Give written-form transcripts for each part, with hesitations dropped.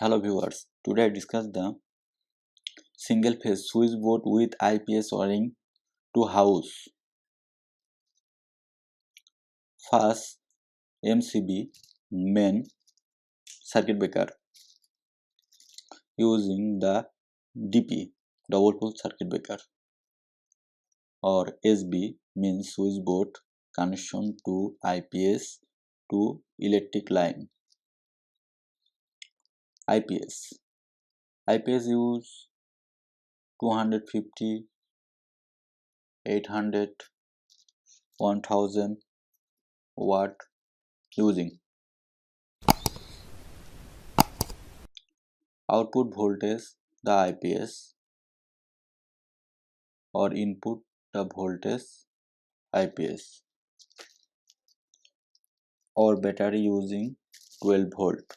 Hello viewers, today I discuss the single phase switchboard with IPS wiring to house. First, MCB main circuit breaker using the DP double pole circuit breaker, or SB means switchboard connection to IPS to electric line. IPS use 250, 800, 1000 watt using output voltage the IPS or input the voltage IPS, or battery using 12 volt.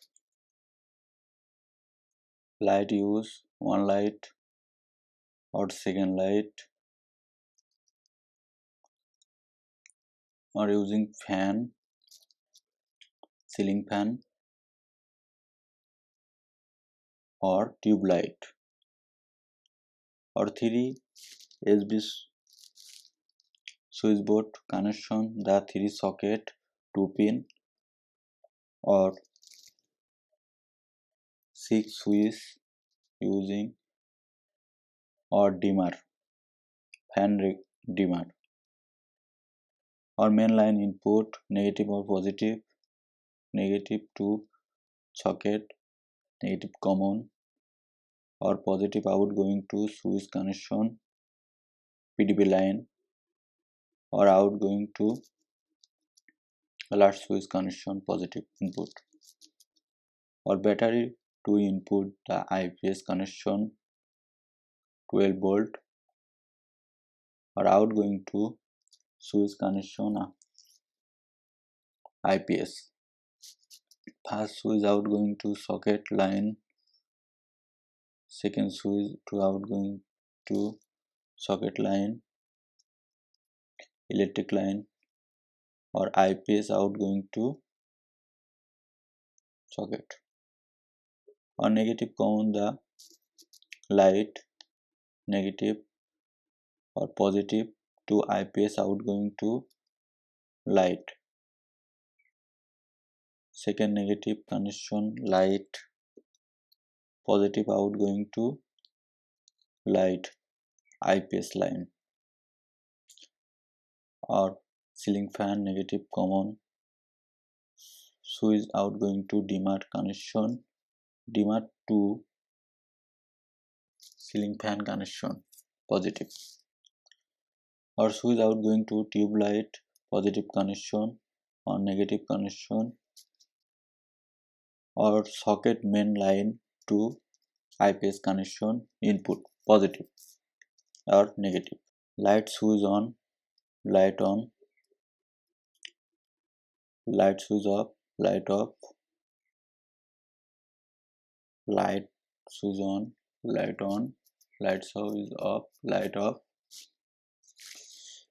Light use one light or second light, or using fan, ceiling fan or tube light, or 3 SB switchboard connection the 3 socket 2 pin or 6 switch using or dimmer, fan dimmer, or main line input negative or positive, negative to socket, negative common, or positive outgoing to switch connection PDB line, or outgoing to alert switch connection positive input, or battery to input the IPS connection 12 volt, or outgoing to switch connection IPS. First switch outgoing to socket line, second switch to outgoing to socket line, electric line, or IPS outgoing to socket, or negative common the light, negative or positive to IPS outgoing to light, second negative connection light, positive outgoing to light IPS line, or ceiling fan negative common switch outgoing to dimmer connection, dimmer to ceiling fan connection positive, or switch outgoing to tube light positive connection or negative connection, or socket main line to IPS connection input positive or negative. Light switch on, light on, light switch off, light off, light switch on, light on, light switch off, light off,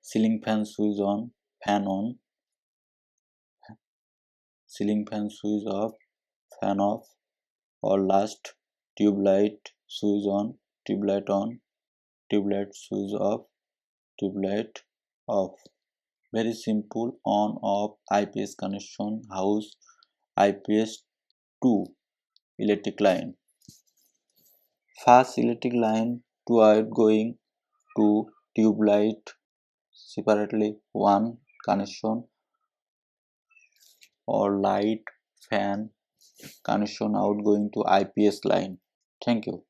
ceiling fan switch on, ceiling fan switch off, fan off, or last tube light switch on, tube light on, tube light switch off, tube light off. Very simple on off IPS connection house IPS to electric line. First electric line to outgoing to tube light separately one connection, or light fan connection outgoing to IPS line. Thank you.